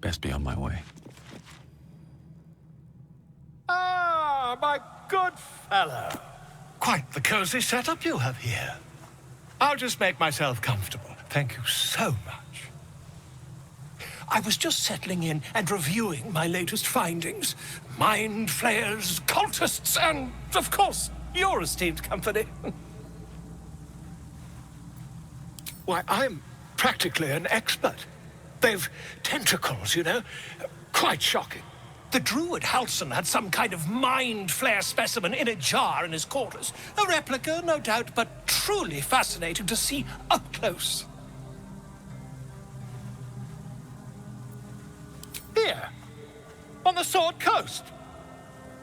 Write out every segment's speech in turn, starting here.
Best be on my way. Ah, my good fellow. Quite the cozy setup you have here. I'll just make myself comfortable. Thank you so much. I was just settling in and reviewing my latest findings. Mind flayers, cultists, and, of course, your esteemed company. Why, I'm practically an expert. They've tentacles, you know. Quite shocking. The druid Halson had some kind of mind flare specimen in a jar in his quarters. A replica, no doubt, but truly fascinating to see up close. Here, on the Sword Coast.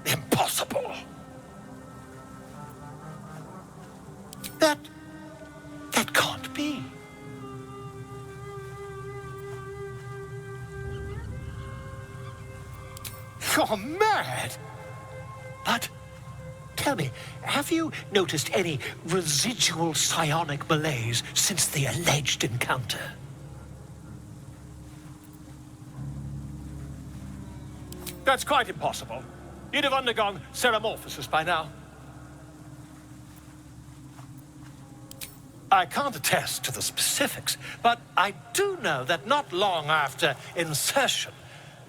Impossible. That can't be. You're mad! But, tell me, have you noticed any residual psionic malaise since the alleged encounter? That's quite impossible. You'd have undergone ceramorphosis by now. I can't attest to the specifics, but I do know that not long after insertion,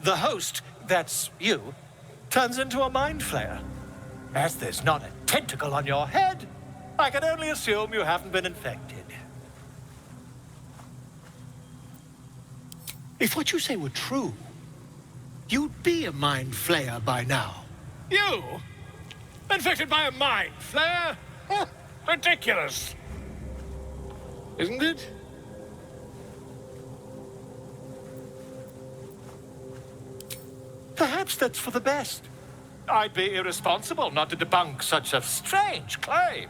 the host, that's you, turns into a mind flayer. As there's not a tentacle on your head, I can only assume you haven't been infected. If what you say were true, you'd be a mind flayer by now. You? Infected by a mind flayer? Ridiculous. Isn't it? Perhaps that's for the best. I'd be irresponsible not to debunk such a strange claim.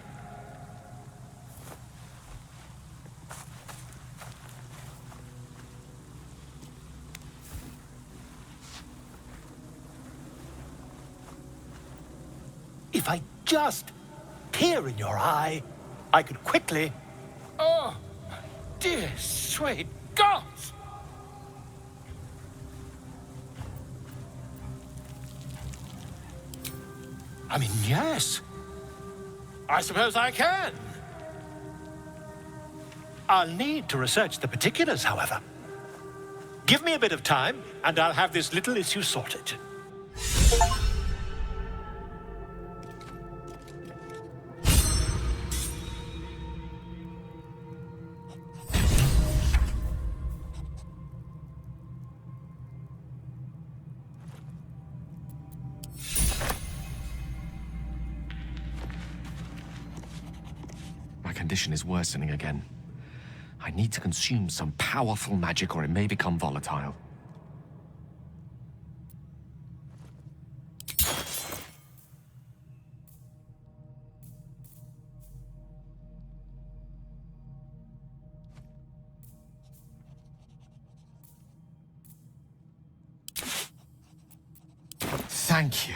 If I just peer in your eye, I could quickly... Oh, dear sweet gods! I mean, yes. I suppose I can. I'll need to research the particulars, however. Give me a bit of time, and I'll have this little issue sorted. Condition is worsening again. I need to consume some powerful magic or it may become volatile. Thank you.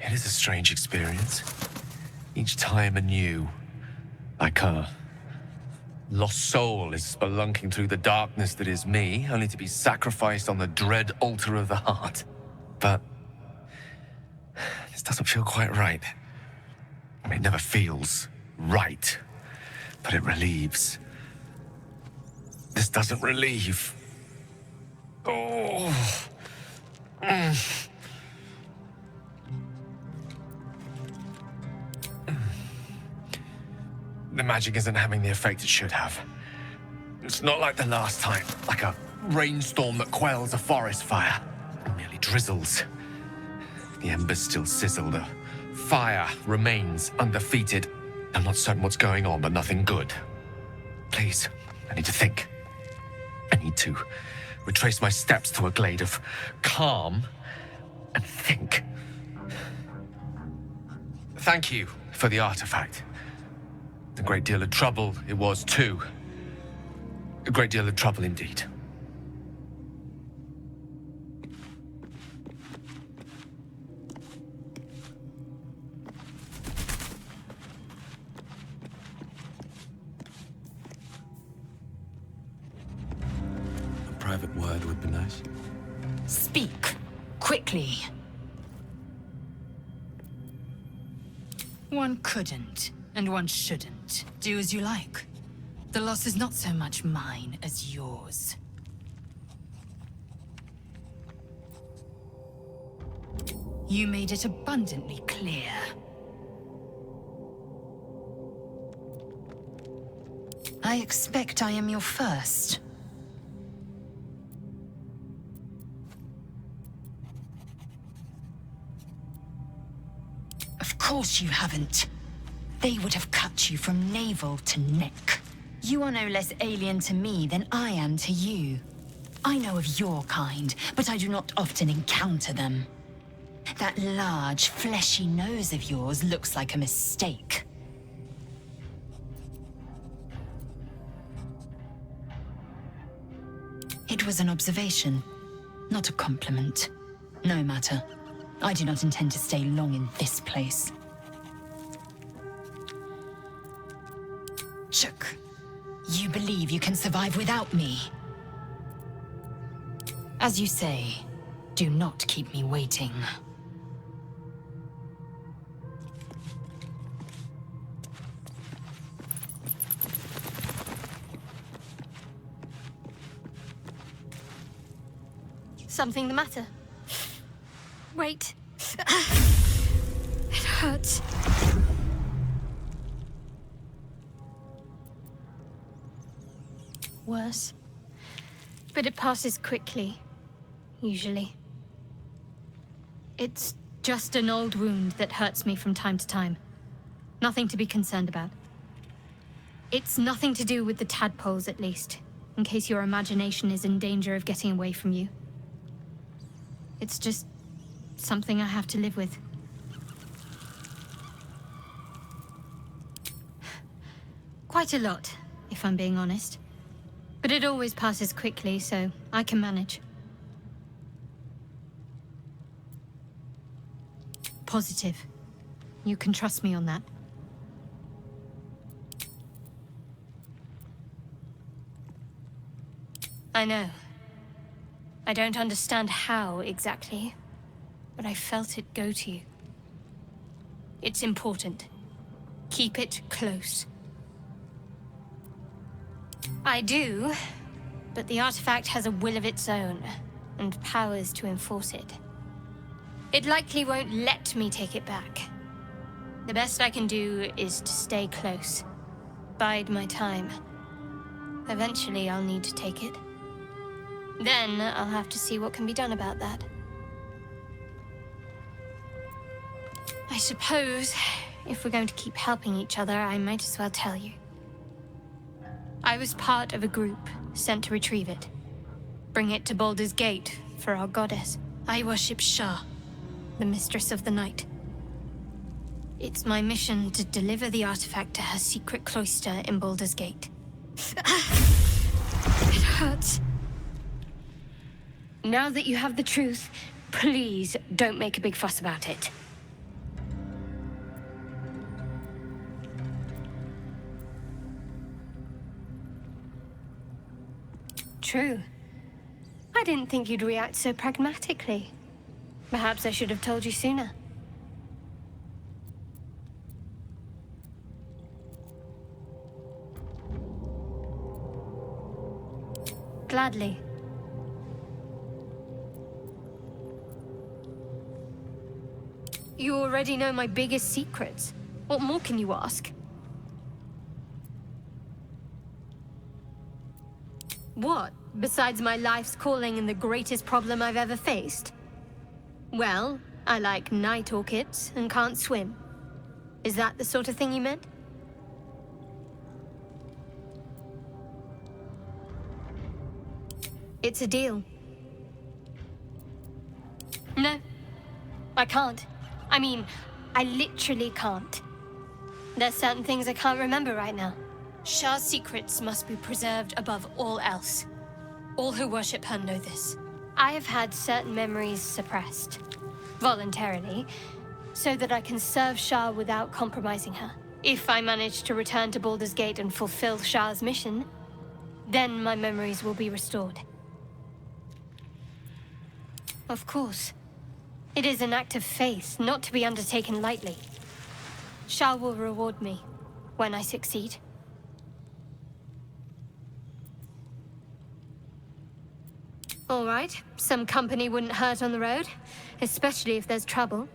It is a strange experience. Each time anew, like a lost soul is spelunking through the darkness that is me, only to be sacrificed on the dread altar of the heart. But this doesn't feel quite right. I mean, it never feels right, but it relieves. This doesn't relieve. Oh. The magic isn't having the effect it should have. It's not like the last time, like a rainstorm that quells a forest fire. It merely drizzles. The embers still sizzle, the fire remains undefeated. I'm not certain what's going on, but nothing good. Please, I need to think. I need to retrace my steps to a glade of calm and think. Thank you for the artifact. A great deal of trouble it was, too. A great deal of trouble indeed. private word would be nice. Speak. Quickly. One couldn't, and one shouldn't. Do as you like. The loss is not so much mine as yours. You made it abundantly clear. I expect I am your first. Of course you haven't. They would have cut you from navel to neck. You are no less alien to me than I am to you. I know of your kind, but I do not often encounter them. That large, fleshy nose of yours looks like a mistake. It was an observation, not a compliment. No matter. I do not intend to stay long in this place. Chook, you believe you can survive without me? As you say, do not keep me waiting. Something the matter? Wait. It hurts. Worse. But it passes quickly, usually. It's just an old wound that hurts me from time to time. Nothing to be concerned about. It's nothing to do with the tadpoles, at least, in case your imagination is in danger of getting away from you. It's just something I have to live with. Quite a lot, if I'm being honest. But it always passes quickly, so I can manage. Positive. You can trust me on that. I know. I don't understand how exactly, but I felt it go to you. It's important. Keep it close. I do, but the artifact has a will of its own, and powers to enforce it. It likely won't let me take it back. The best I can do is to stay close. Bide my time. Eventually I'll need to take it. Then I'll have to see what can be done about that. I suppose, if we're going to keep helping each other, I might as well tell you. I was part of a group sent to retrieve it. Bring it to Baldur's Gate for our goddess. I worship Shah, the mistress of the night. It's my mission to deliver the artifact to her secret cloister in Baldur's Gate. It hurts. Now that you have the truth, please don't make a big fuss about it. True. I didn't think you'd react so pragmatically. Perhaps I should have told you sooner. Gladly. You already know my biggest secrets. What more can you ask? What, besides my life's calling and the greatest problem I've ever faced? Well, I like night orchids and can't swim. Is that the sort of thing you meant? It's a deal. No, I can't. I mean, I literally can't. There's certain things I can't remember right now. Shah's secrets must be preserved above all else. All who worship her know this. I have had certain memories suppressed, voluntarily, so that I can serve Shah without compromising her. If I manage to return to Baldur's Gate and fulfill Shah's mission, then my memories will be restored. Of course. It is an act of faith, not to be undertaken lightly. Shah will reward me when I succeed. All right, some company wouldn't hurt on the road, especially if there's trouble.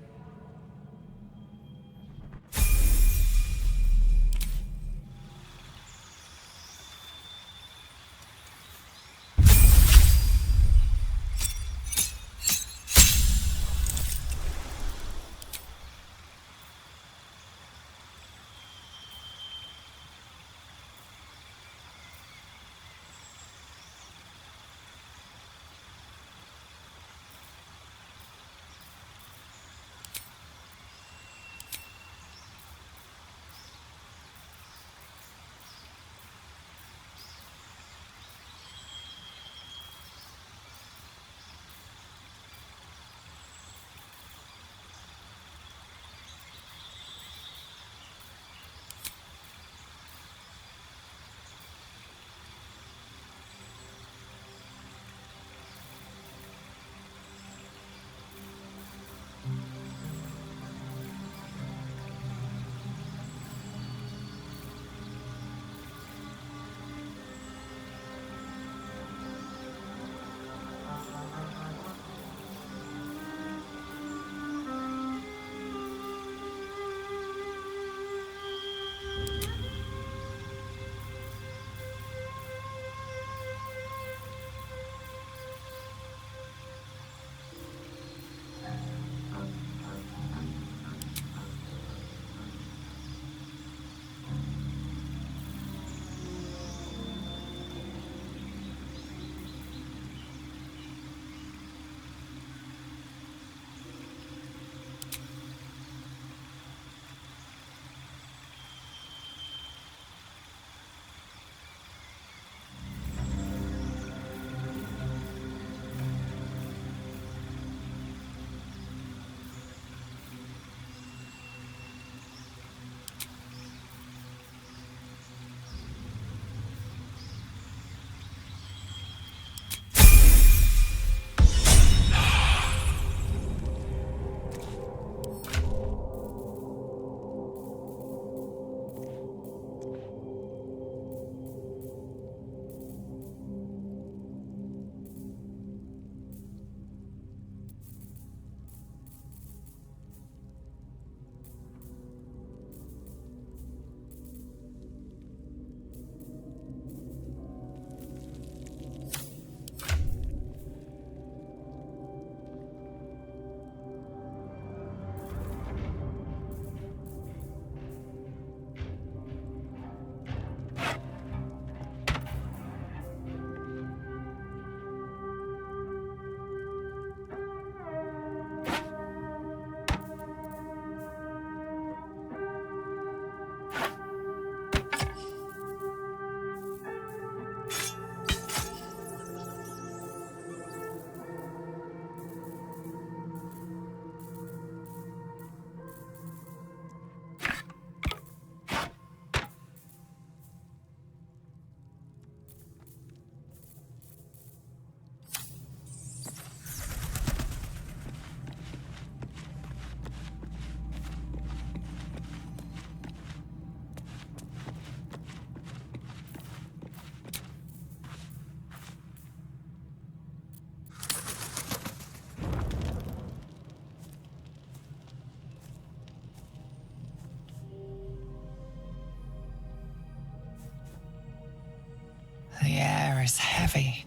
The air is heavy.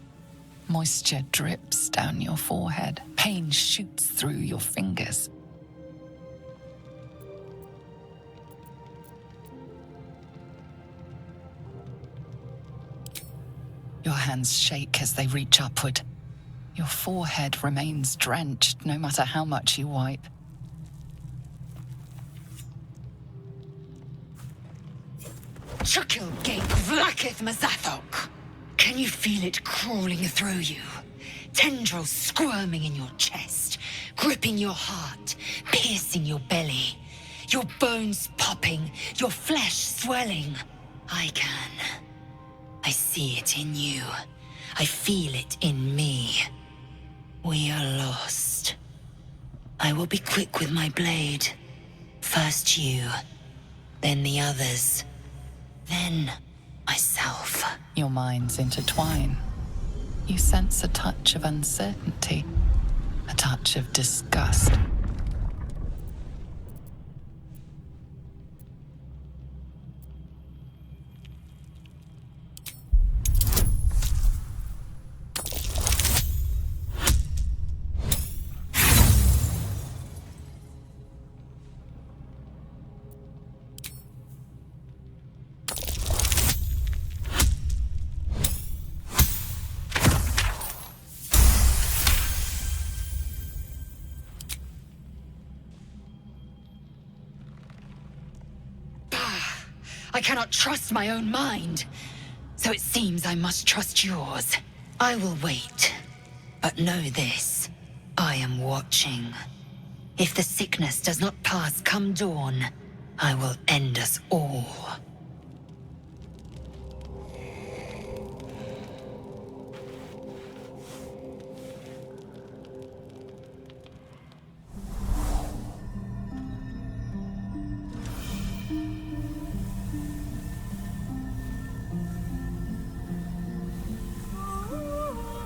Moisture drips down your forehead. Pain shoots through your fingers. Your hands shake as they reach upward. Your forehead remains drenched no matter how much you wipe. Chukil Gate Vlakith Mazathok! Can you feel it crawling through you? Tendrils squirming in your chest, gripping your heart, piercing your belly. Your bones popping, your flesh swelling. I can. I see it in you. I feel it in me. We are lost. I will be quick with my blade. First you, then the others, then myself. Your minds intertwine. You sense a touch of uncertainty, a touch of disgust. I cannot trust my own mind. So it seems I must trust yours. I will wait. But know this. I am watching. If the sickness does not pass come dawn, I will end us all.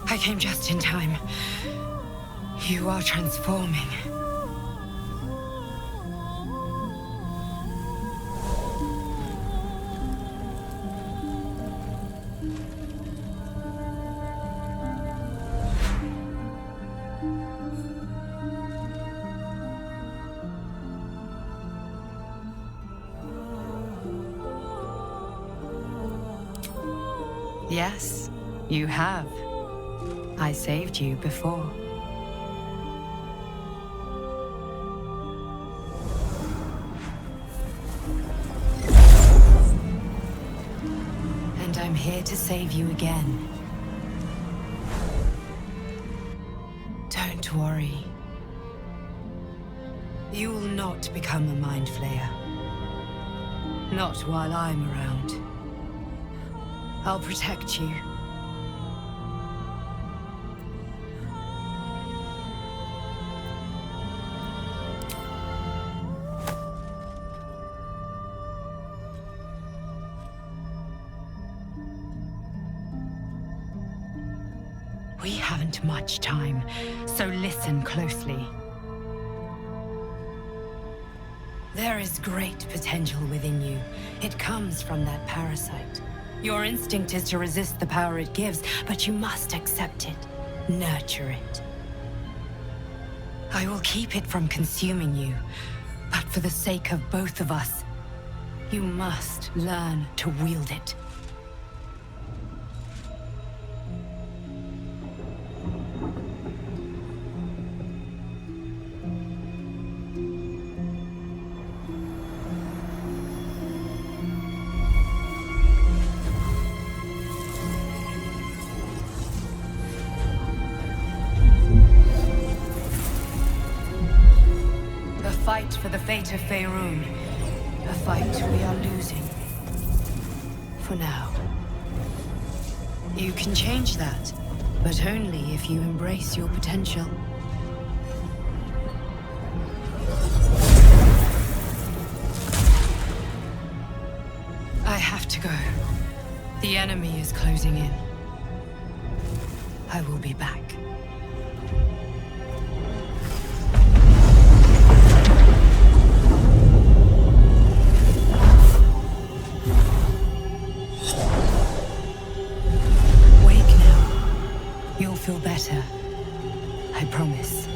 I came just in time. You are transforming. Yes, you have. I saved you before. And I'm here to save you again. Don't worry. You will not become a Mind Flayer. Not while I'm around. I'll protect you. We haven't much time, so listen closely. There is great potential within you. It comes from that parasite. Your instinct is to resist the power it gives, but you must accept it, nurture it. I will keep it from consuming you, but for the sake of both of us, you must learn to wield it. Fight for the fate of Faerun. A fight we are losing. For now. You can change that, but only if you embrace your potential. I have to go. The enemy is closing in. I will be back. Feel better. I promise.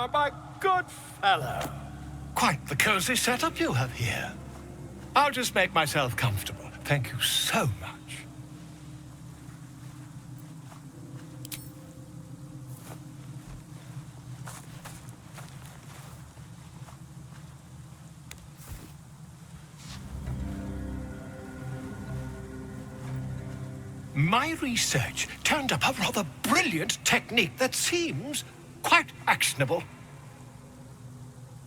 my good fellow. Quite the cozy setup you have here. I'll just make myself comfortable. Thank you so much. My research turned up a rather brilliant technique that seems quite actionable.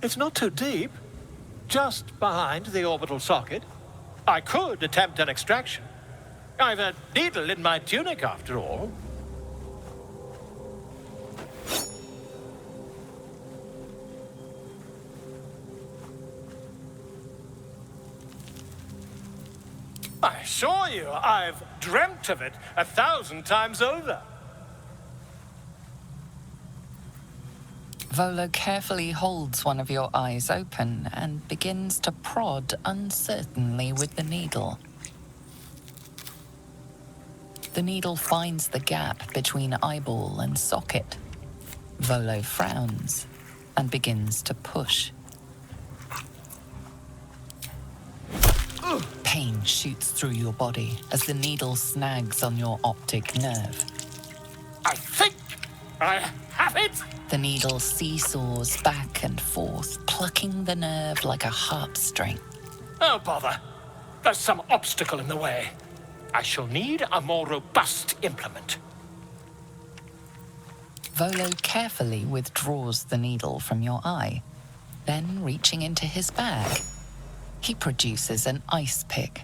It's not too deep, just behind the orbital socket. I could attempt an extraction. I've a needle in my tunic, after all. I assure you, I've dreamt of it 1,000 times over. Volo carefully holds one of your eyes open and begins to prod uncertainly with the needle. The needle finds the gap between eyeball and socket. Volo frowns and begins to push. Pain shoots through your body as the needle snags on your optic nerve. I think I have it! The needle seesaws back and forth, plucking the nerve like a harp string. Oh, bother. There's some obstacle in the way. I shall need a more robust implement. Volo carefully withdraws the needle from your eye. Then, reaching into his bag, he produces an ice pick.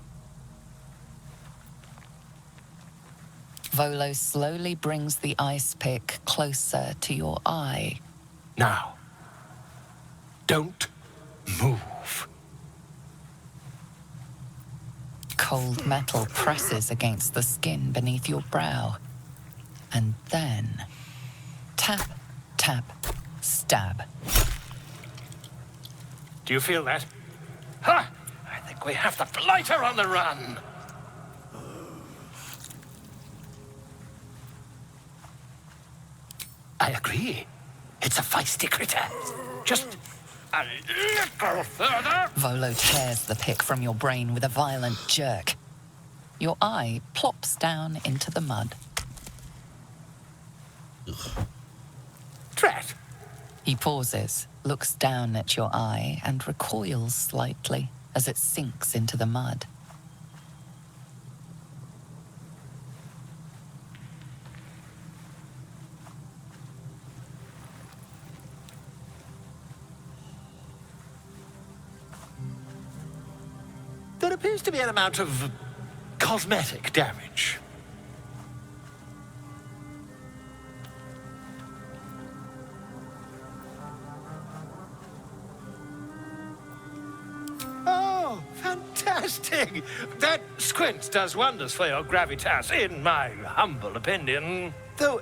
Volo slowly brings the ice pick closer to your eye. Now, don't move. Cold metal presses against the skin beneath your brow. And then, tap, tap, stab. Do you feel that? Ha! I think we have the blighter on the run. I agree. It's a feisty critter. Just a little further. Volo tears the pick from your brain with a violent jerk. Your eye plops down into the mud. Drat. He pauses, looks down at your eye, and recoils slightly as it sinks into the mud. There appears to be an amount of cosmetic damage. Oh, fantastic! That squint does wonders for your gravitas, in my humble opinion. Though,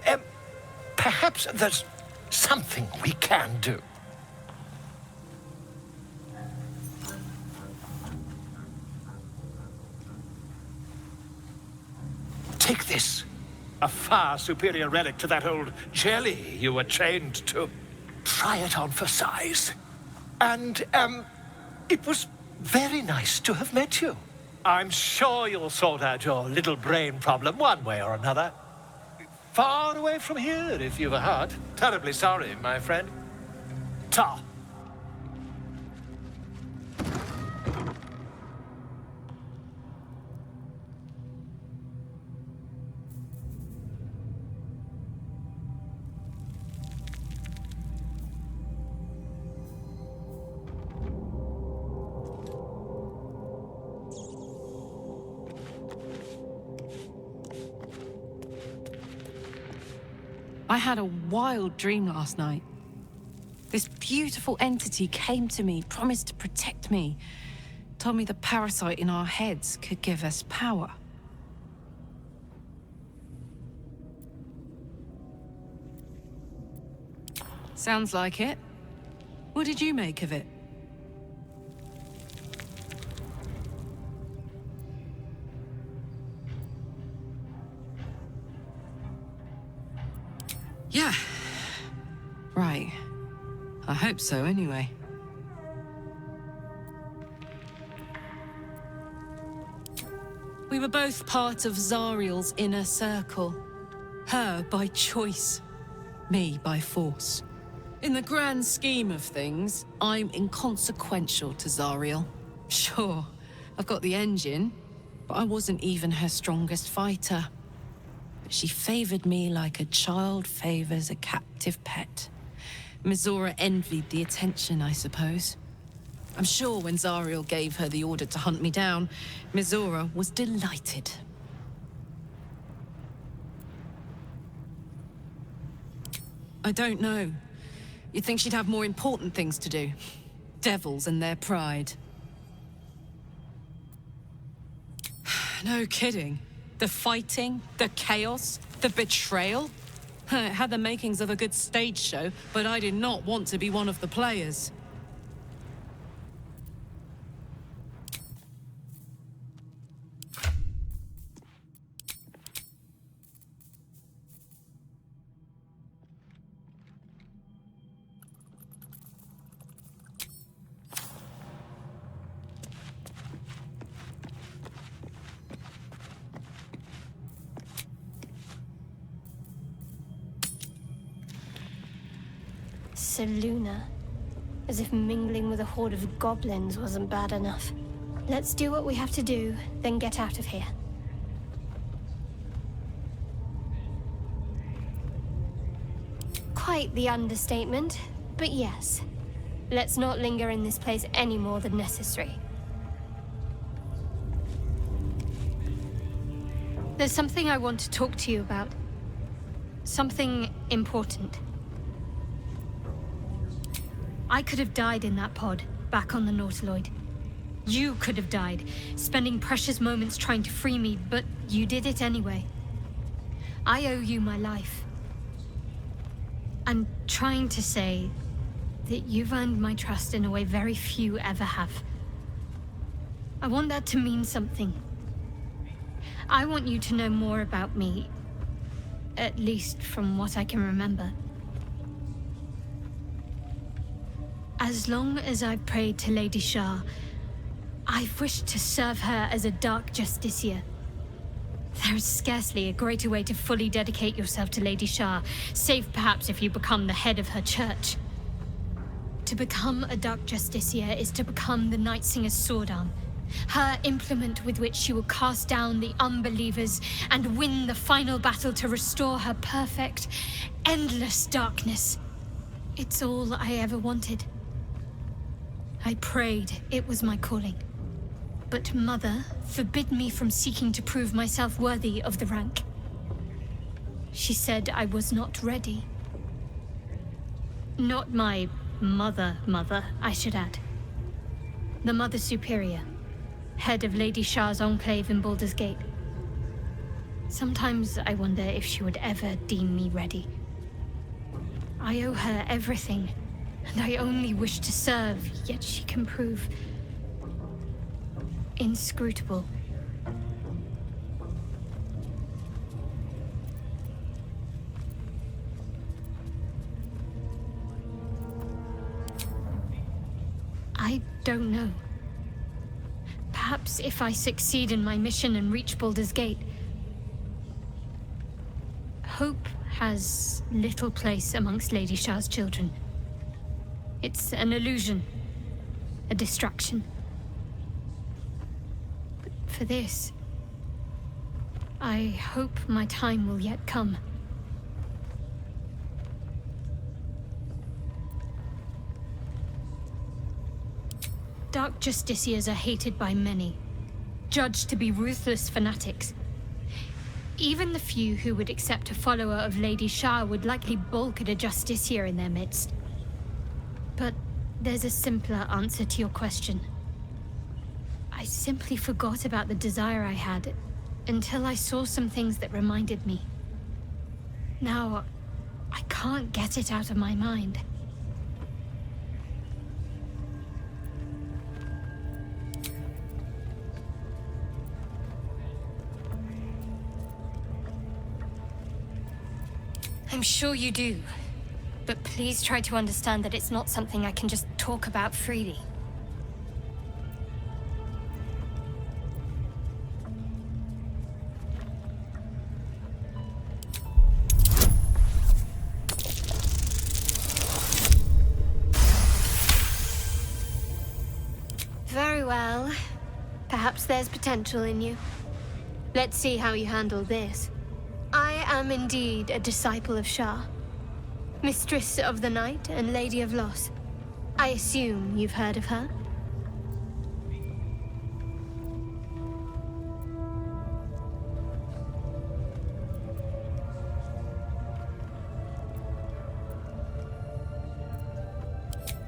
perhaps there's something we can do. Take this. A far superior relic to that old jelly you were trained to. Try it on for size. And, it was very nice to have met you. I'm sure you'll sort out your little brain problem one way or another. Far away from here, if you've a heart. Terribly sorry, my friend. Ta. I had a wild dream last night. This beautiful entity came to me, promised to protect me, told me the parasite in our heads could give us power. Sounds like it. What did you make of it? Yeah. Right. I hope so, anyway. We were both part of Zariel's inner circle. Her by choice, me by force. In the grand scheme of things, I'm inconsequential to Zariel. Sure, I've got the engine, but I wasn't even her strongest fighter. But she favored me like a child favors a captive pet. Mizora envied the attention, I suppose. I'm sure when Zariel gave her the order to hunt me down, Mizora was delighted. I don't know. You'd think she'd have more important things to do. Devils and their pride. No kidding. The fighting, the chaos, the betrayal. It had the makings of a good stage show, but I did not want to be one of the players. Seluna. As if mingling with a horde of goblins wasn't bad enough. Let's do what we have to do, then get out of here. Quite the understatement, but yes. Let's not linger in this place any more than necessary. There's something I want to talk to you about. Something important. I could have died in that pod, back on the Nautiloid. You could have died, spending precious moments trying to free me, but you did it anyway. I owe you my life. I'm trying to say that you've earned my trust in a way very few ever have. I want that to mean something. I want you to know more about me, at least from what I can remember. As long as I've prayed to Lady Shah, I've wished to serve her as a Dark Justiciar. There is scarcely a greater way to fully dedicate yourself to Lady Shah, save perhaps if you become the head of her church. To become a Dark Justiciar is to become the Night Singer's sword arm, her implement with which she will cast down the unbelievers and win the final battle to restore her perfect, endless darkness. It's all I ever wanted. I prayed it was my calling. But Mother forbid me from seeking to prove myself worthy of the rank. She said I was not ready. Not my mother, I should add. The Mother Superior, head of Lady Shah's enclave in Baldur's Gate. Sometimes I wonder if she would ever deem me ready. I owe her everything. And I only wish to serve, yet she can prove inscrutable. I don't know. Perhaps if I succeed in my mission and reach Baldur's Gate, hope has little place amongst Lady Shah's children. It's an illusion, a distraction. But for this, I hope my time will yet come. Dark Justiciars are hated by many, judged to be ruthless fanatics. Even the few who would accept a follower of Lady Shah would likely balk at a Justiciar in their midst. But there's a simpler answer to your question. I simply forgot about the desire I had until I saw some things that reminded me. Now, I can't get it out of my mind. I'm sure you do. But please try to understand that it's not something I can just talk about freely. Very well. Perhaps there's potential in you. Let's see how you handle this. I am indeed a disciple of Shah, Mistress of the Night and Lady of Loss. I assume you've heard of her?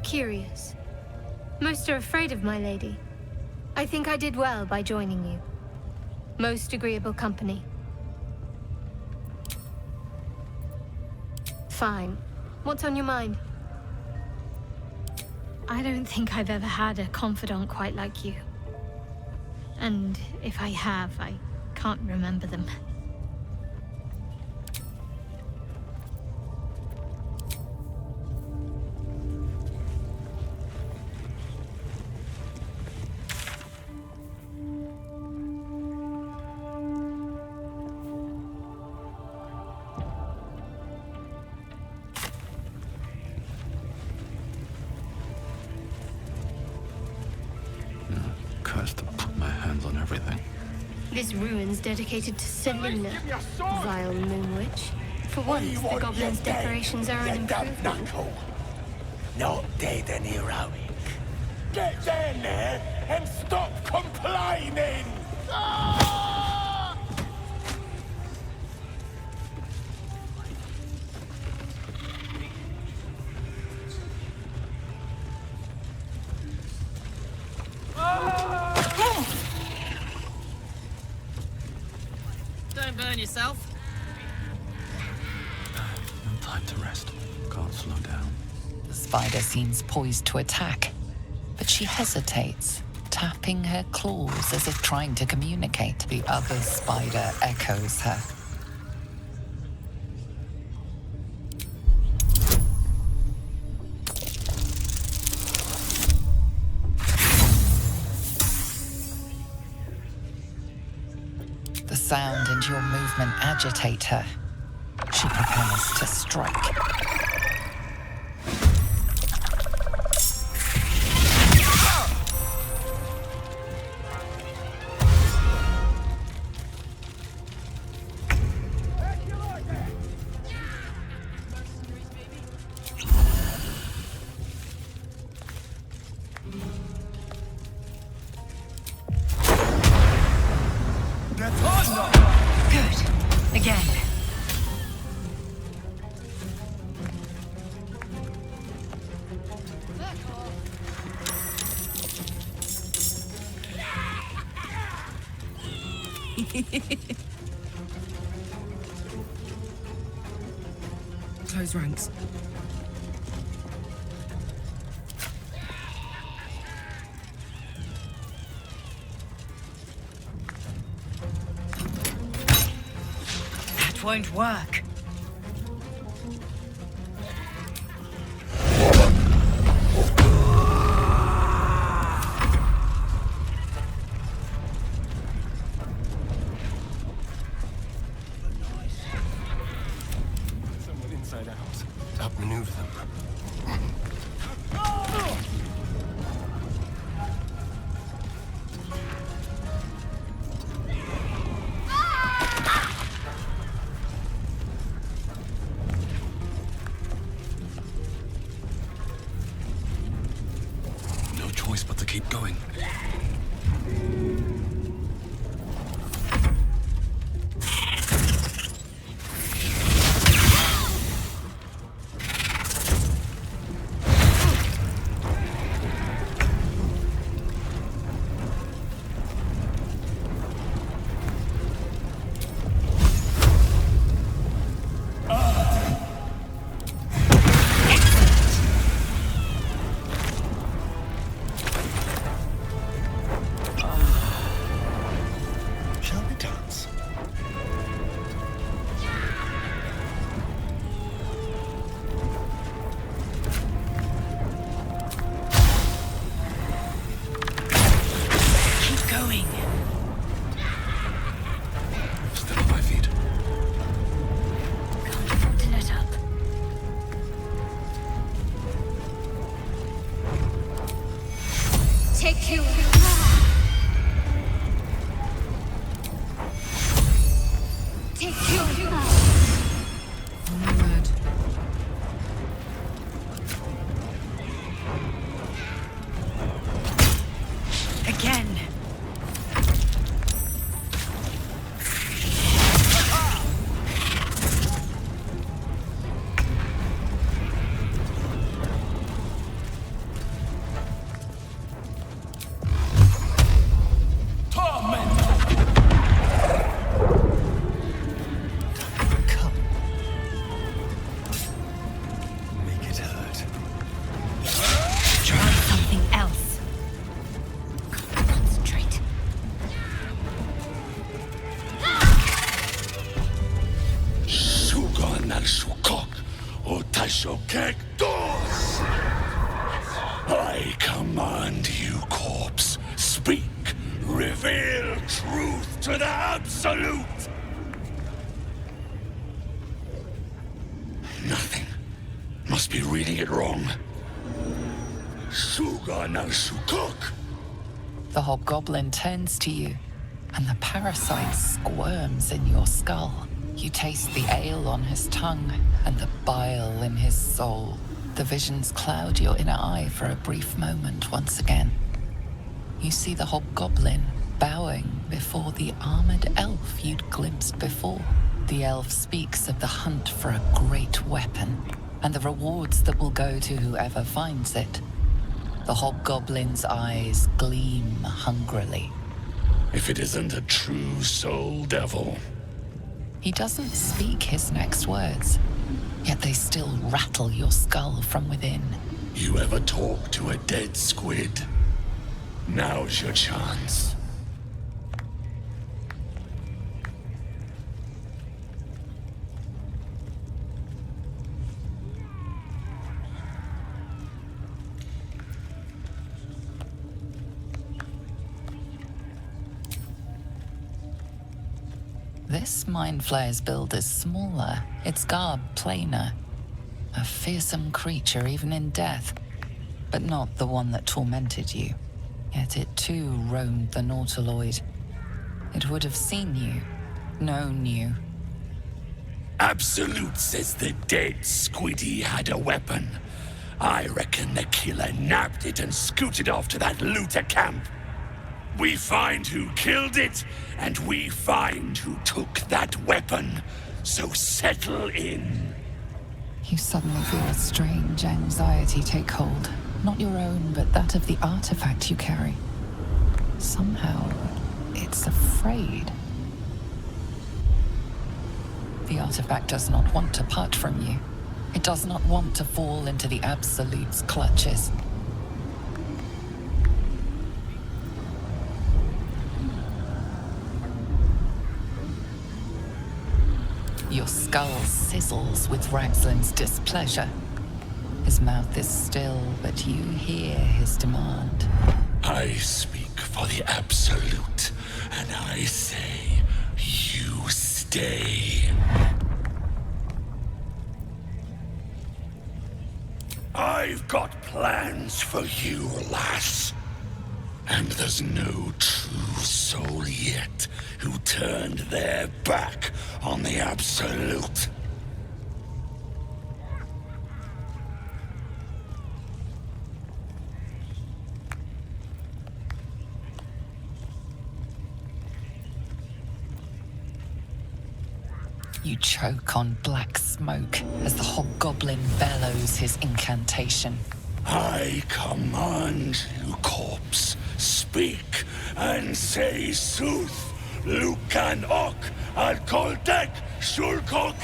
Curious. Most are afraid of my lady. I think I did well by joining you. Most agreeable company. Fine. What's on your mind? I don't think I've ever had a confidant quite like you. And if I have, I can't remember them. Cursed to put my hands on everything. This ruin's dedicated to Selena, vile moon witch. For once, the goblin's decorations are an improvement. Not dead and heroic. Get down there and stop complaining! Don't burn yourself. No time to rest. Can't slow down. The spider seems poised to attack, but she hesitates, tapping her claws as if trying to communicate. The other spider echoes her. The sound and your movement agitate her. She prepares to strike. Good. Again. Close ranks. That won't work. Someone inside our house. Outmaneuver them. No choice but to keep going. Onward. Again. Come. Make it hurt. Try something else. Concentrate. Sugan al Sukok, o Taishokek Dos. I command you, corpse. Speak. Reveal truth to the absolute. Nothing. Must be reading it wrong. Sugan al Sukok. The hobgoblin turns to you, and the parasite squirms in your skull. You taste the ale on his tongue and the bile in his soul. The visions cloud your inner eye for a brief moment once again. You see the hobgoblin bowing before the armored elf you'd glimpsed before. The elf speaks of the hunt for a great weapon and the rewards that will go to whoever finds it. The hobgoblin's eyes gleam hungrily. If it isn't a true soul devil. He doesn't speak his next words, yet they still rattle your skull from within. You ever talk to a dead squid? Now's your chance. This Mind Flayer's build is smaller, its garb plainer. A fearsome creature even in death, but not the one that tormented you. Yet it too roamed the Nautiloid. It would have seen you, known you. Absolute says the dead squiddy had a weapon. I reckon the killer nabbed it and scooted off to that looter camp. We find who killed it, and we find who took that weapon. So settle in. You suddenly feel a strange anxiety take hold. Not your own, but that of the artifact you carry. Somehow, it's afraid. The artifact does not want to part from you. It does not want to fall into the Absolute's clutches. Your skull sizzles with Ragslin's displeasure. His mouth is still, but you hear his demand. I speak for the Absolute, and I say, you stay. I've got plans for you, lass. And there's no true soul yet who turned their back on the Absolute. You choke on black smoke as the hobgoblin bellows his incantation. I command you, corpse, speak and say sooth. Lucan ok al koldek shulkok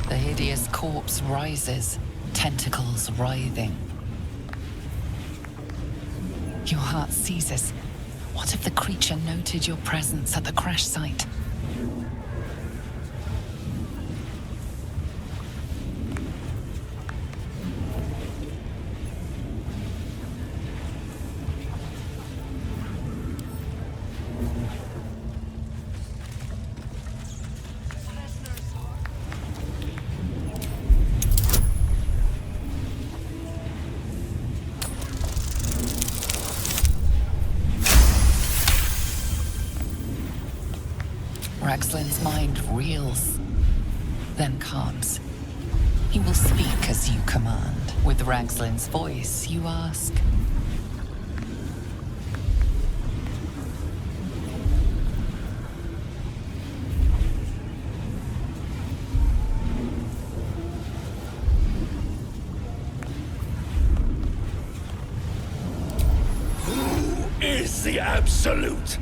The hideous corpse rises, tentacles writhing. Your heart seizes. What if the creature noted your presence at the crash site? Ragslin's mind reels, then calms. He will speak as you command. With Ragslin's voice, you ask. Who is the Absolute?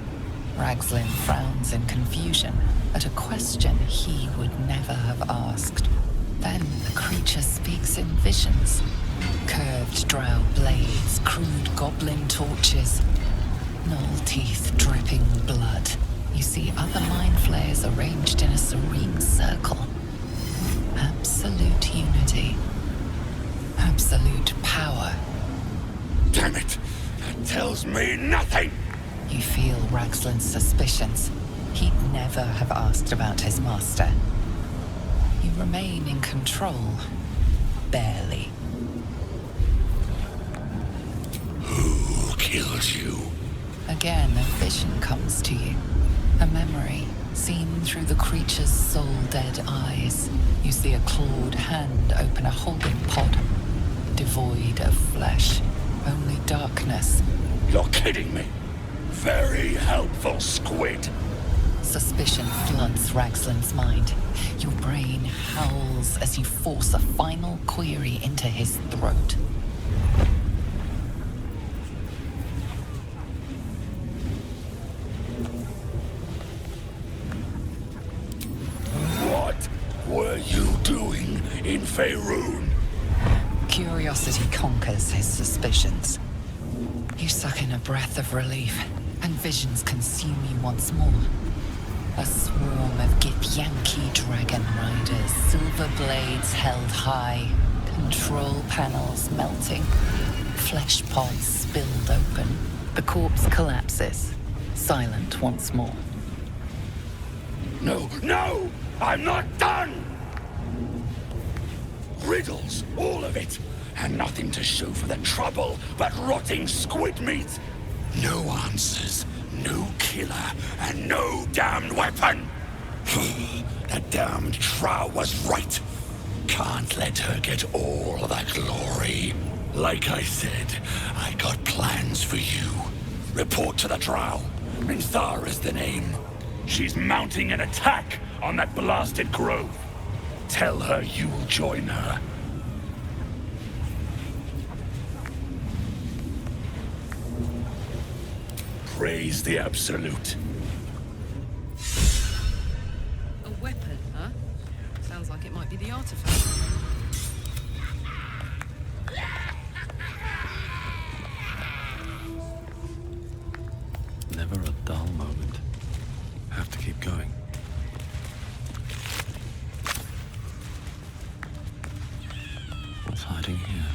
Ragslin frowns in confusion at a question he would never have asked. Then the creature speaks in visions. Curved drow blades, crude goblin torches, gnoll teeth dripping blood. You see other mind flayers arranged in a serene circle. Absolute unity. Absolute power. Damn it! That tells me nothing! You feel Ragslin's suspicions. He'd never have asked about his master. You remain in control. Barely. Who killed you? Again, a vision comes to you. A memory, seen through the creature's soul-dead eyes. You see a clawed hand open a holding pod. Devoid of flesh. Only darkness. You're kidding me! Very helpful, Squid. Suspicion floods Ragslin's mind. Your brain howls as you force a final query into his throat. What were you doing in Faerun? Curiosity conquers his suspicions. You suck in a breath of relief, and visions consume you once more. A swarm of Githyanki dragon riders, silver blades held high, control panels melting, flesh pods spilled open. The corpse collapses, silent once more. No, no! I'm not done! Riddles, all of it, and nothing to show for the trouble but rotting squid meat. No answers, no killer, and no damned weapon. That damned Trow was right. Can't let her get all of that glory. Like I said, I got plans for you. Report to the Drow. Minthar is the name. She's mounting an attack on that blasted grove. Tell her you'll join her. Praise the Absolute. A weapon, huh? Sounds like it might be the artifact. Never a dull moment. Have to keep going. What's hiding here?